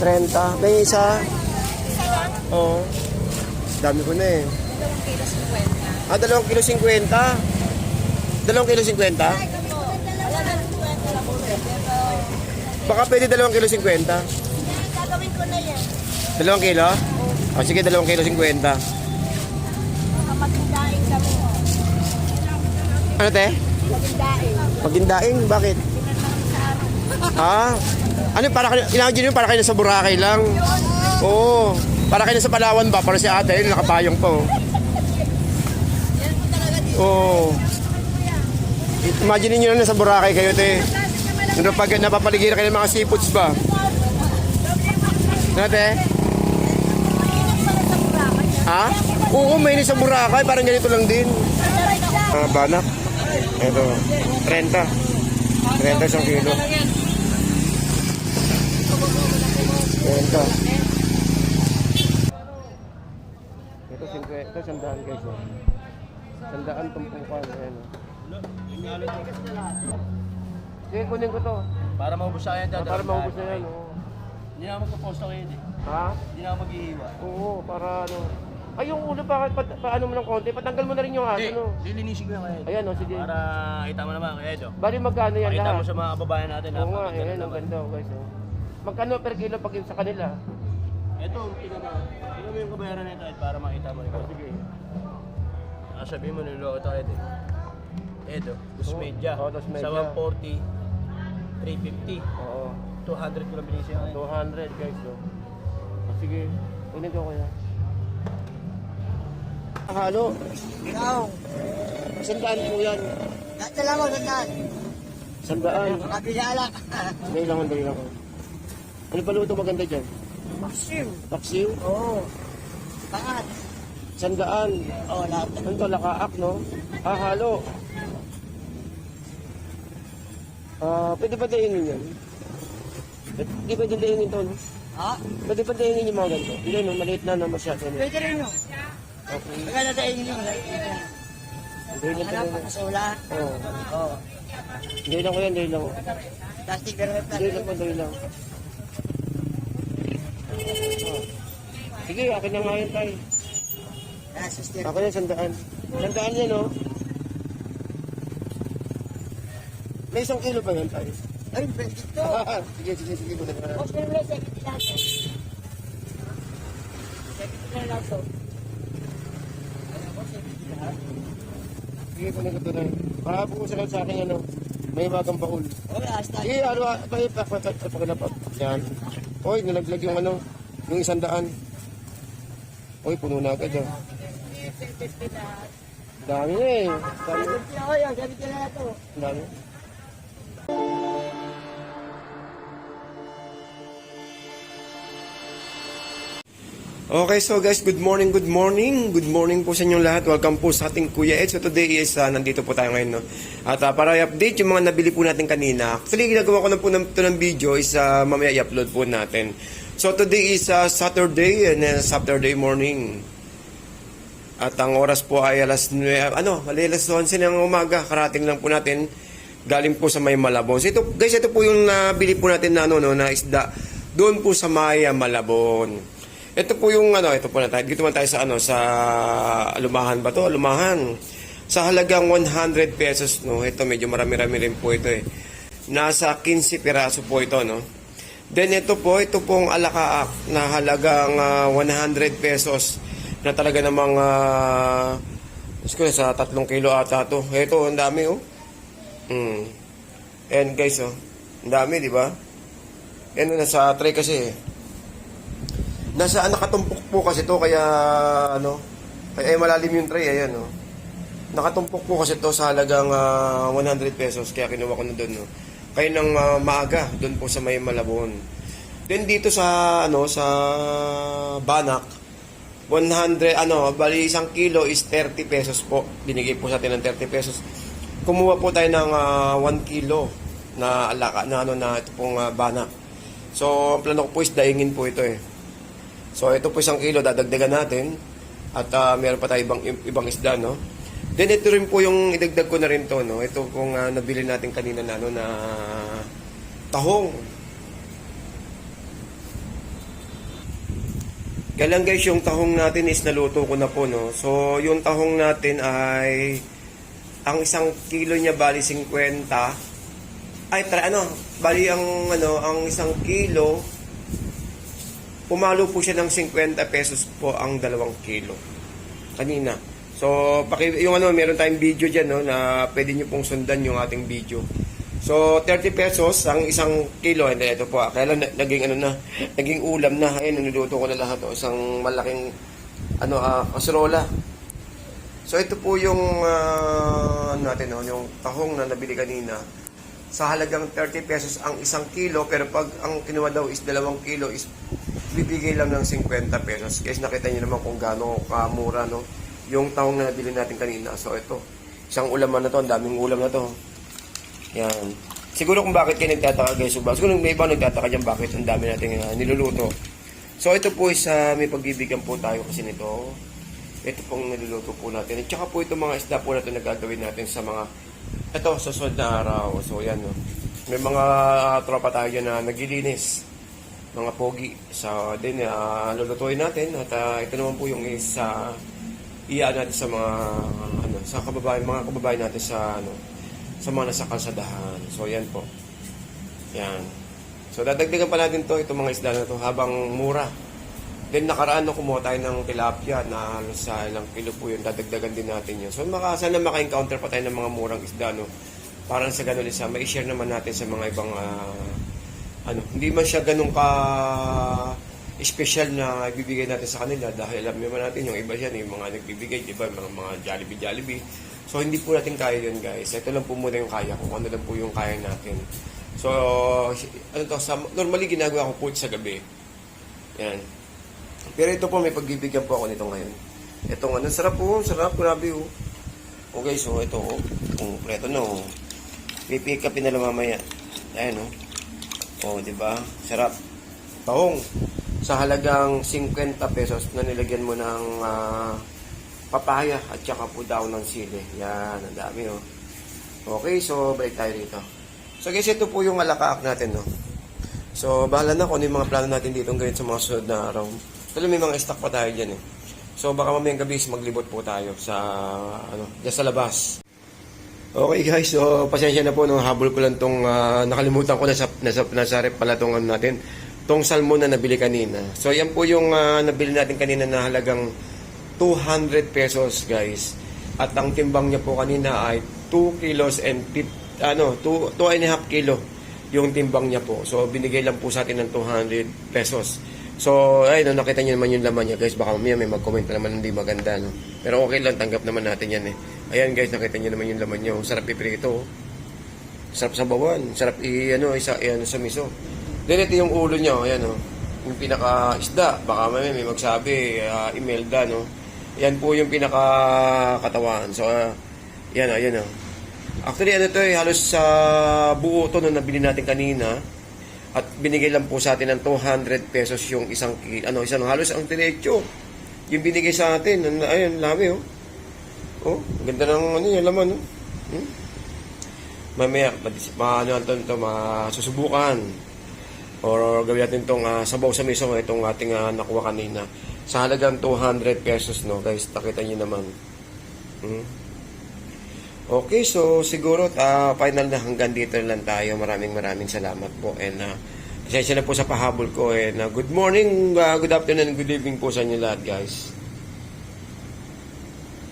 30. May isa. Oo. Dami ko na eh. 2 kilo 50. Ah, 2 kilo 50. 2 kilo 50? Baka pwede 2 kilo 50. Gagawin ko na yan. 2 kilo? O sige, 2 kilo 50. Magindaing kami mo. Ano te? Magindaing. Magindaing? Bakit? Ah, ano para kayo, imagine mo para kayo sa Boracay lang. Oo. Para kayo sa Palawan ba? Para si ate, yun, nakapayong po. Oo. Imagine niyo na sa Boracay kayo, te. Ano pag napapaligiran kayo ng mga seafoods ba? Ano, te? Ha? Oo, may sa Boracay. Parang ganito lang din. Banak. Ito. 30. 30 isang kilo. 30. Ito 50. Ito 100 guys. 100 tumpukan. Ayan. Sige, kunin ko to. Para maubos na yan dyan. Para maubos na yan. Oo. Hindi na magpo-post ako yun eh. Ha? Hindi na ako mag-iiwa. Oo, para ano. Ay, yung ulo paano mo ng konti. Patanggal mo na rin yung aso, no? Lilinisin ko yan kaya. Ayan, o, sige. Para kita mo naman kaya Edo. Bali, magkano yan Makita lahat? mo sa mga kababayan natin. Oo nga, napakaganda ayan, ang naman. ganda, guys. Oh. Magkano per kilo pag yung sa kanila? Ito, tingnan mo. Tingnan mo yung kabayaran nito para makita mo rin. Sige. Sabihin mo niloko ito Edo. Edo, dos media. Oo, dos media. Sa 140, 350. Oo. 200 ko lang binisya ngayon. 200, guys. Oh. Sige, unin ko kuya. Halo. Ikaw. 100 po yan. Dala mo, sandaan. 100. Kabisala. Dahil lang, dahil lang. Ano pa luto maganda dyan? Maxim. Paksiw? Oo. Pangat. 100. Oo, lahat. Ano to, lakaak, no? Ah, halo. Pwede pa daingin yan? Hindi pwede daingin to, no? Ha? Pwede pa daingin yung mga ganito? Hindi, no? Maliit na, no? Masyado, no? Pwede rin yun. Okay. Maganda tayo yun. Hindi lang Hanap talaga. ang kasula. Oo. Oo. Hindi lang ko yan, hindi lang. Plastic pero may Hindi plastic. lang po, hindi lang. Sige, akin na nga yun, tay. Sister. Ako yan, 100. 100 yan, no? May 1 kilo pa yan, tay. Ay, pwede ito. Sige, sige, sige. Kunin ko na. Boss, meron lang 70 lang to. 70 lang to. Sige, kunin ko ito na. Makapukusan lang sa akin, ano? May bagang baul. Okay, hasta. Sige, ano, pakilapag. Yan. Oy, nalaglag yung ano, yung 100. Oy, puno na agad, oh. Dami na eh. Dami. 70 ako yun, 70 lang to. Dami. Okay, so guys, good morning, good morning. Good morning po sa inyong lahat. Welcome po sa ating Kuya Ed. So today is, nandito po tayo ngayon, no? At para i-update yung mga nabili po natin kanina. Actually, ginagawa ko na po ng video is mamaya i-upload po natin. So today is Saturday and Saturday morning. At ang oras po ay alas 11 ng umaga. Karating lang po natin. Galing po sa may Malabon. So ito, guys, ito po yung nabili po natin na, na isda. Doon po sa may Malabon. Ito po yung ito po na tayo. Dito man tayo sa sa Alumahan ba to? Alumahan. Sa halagang 100 pesos, no. Ito medyo marami-rami rin po ito eh. Nasa 15 piraso po ito, no. Then ito pong alakaak na halagang 100 pesos na talaga namang sa 3 kilo ata to. Ito, ang dami oh. And guys, oh. Ang dami, di ba? Yan nasa tray kasi eh. Nakatumpok po kasi to kaya kaya malalim yung tray, ayan oh. Nakatumpok po kasi to sa halagang 100 pesos kaya kinuha ko na doon no. Kaya nang maaga doon po sa may Malabon. Then dito sa sa Banak 100 bali 1 kilo is 30 pesos po. Binigay po sa atin ng 30 pesos. Kumuha po tayo ng 1 kilo na alaka na na ito pong Banak. So ang plano ko po is daingin po ito eh. So ito po 1 kilo dadagdagan natin at meron pa tayo ibang isda no. Then ito rin po yung idagdag ko na rin to no. Ito pong nabili natin kanina na na tahong. Kaya lang guys, yung tahong natin is naluto ko na po, no? So, yung tahong natin ay ang 1 kilo niya bali 50. Bali ang 1 kilo pumalo po siya ng 50 pesos po ang 2 kilo kanina. So, meron tayong video diyan, no, na pwede niyo pong sundan yung ating video. So, 30 pesos ang 1 kilo. And ito po, kaya lang naging ulam na. Ayun, niluto ko na lahat. Isang malaking, kaserola. So, ito po yung, yung tahong na nabili kanina. Sa halagang 30 pesos ang 1 kilo. Pero pag ang kinuha daw is 2 kilo, is bibigay lang ng 50 pesos. Guys, nakita niyo naman kung gaano kamura, no? Yung tahong na nabili natin kanina. So, ito. Isang ulaman na to. Ang daming ulam na to. Yan. Siguro kung bakit kayo nagtataka guys, siguro may iba nagtataka dyan bakit ang dami natin niluluto. So ito po is may pagbibigyan po tayo kasi nito. Ito pong niluluto po natin. At saka po itong mga isda po na ito nagagawin natin sa mga, sa sunod na araw. So yan, no. May mga tropa tayo dyan na naglilinis. Mga pogi. So din, lulutuin natin. At ito naman po yung iyaan natin sa mga, mga kababayan natin sa mga nasa kalsadahan. So, yan po. Yan. So, dadagdagan pa natin to, itong mga isda na to, habang mura. Then, nakaraan kumuha tayo ng tilapia na halos sa ilang kilo po yun. Dadagdagan din natin yun. So, sana maka-encounter pa tayo ng mga murang isda, no? Parang sa ganun isa, ma-share naman natin sa mga ibang, hindi man siya ganun special na ibibigay natin sa kanila dahil alam naman natin yung iba yan, yung mga nagbibigay, diba, mga Jollibee. So, hindi po natin kaya yun, guys. Ito lang po muna yung kaya ko. Ano lang po yung kaya natin. So, normally ginagawa ko po sa gabi. Yan. Pero ito po, may pagbibigyan po ako nito ngayon. Itong sarap po. Sarap, grabe oh. Okay, so ito oh. Kompleto na oh. Pipick upin na lang mamaya. Ayan oh. Oh, diba? Sarap. Tahong. Sa halagang 50 pesos na nilagyan mo ng papaya at saka po daw ng sili. Yan, ang dami oh. Okay, so balik tayo dito. So guys, ito po yung alakaak natin, no. So bahala na kung ano yung mga plano natin dito ngayon sa mga sunod na araw. Pero may mga stock pa tayo dyan eh. So baka mamayang gabi maglibot po tayo sa dyan sa labas. Okay guys, so pasensya na po, no, habol ko lang tong nakalimutan ko nasa rep pala tong natin. Tong salmon na nabili kanina. So yan po yung nabili natin kanina na halagang 200 pesos guys. At ang timbang niya po kanina ay 2 kilos and 2.5 kilo yung timbang niya po. So binigay lang po sa atin ng 200 pesos. So ayun, nakita niyo naman yung laman niya guys. Baka mamaya may mag-comment pa naman hindi maganda, no? Pero okay lang, tanggap naman natin yan eh. Ayan guys, nakita niyo naman yung laman niya. Sarap iprito. Sarap sa bawan. Sarap sa miso. Then ito yung ulo niya, ayan oh. Yung pinaka-isda. Baka may magsabi, Imelda, no? Yan po yung pinaka-katawan. So, yan oh. Actually, halos sa buo to na nabili natin kanina. At binigay lang po sa atin ng 200 pesos yung isang halos ang diretso. Yung binigay sa atin, ayun, lami oh. Oh, ganda ng yung laman, no? Mamaya, masusubukan. Or gawin natin itong sabaw sa miso, itong ating nakuha kanina. Sa halagang 200 pesos, no guys. Nakita nyo naman. Okay, so siguro final na hanggang dito lang tayo. Maraming salamat po. And pasensya na po sa pahabol ko. And good morning, good afternoon, good evening po sa inyo lahat guys.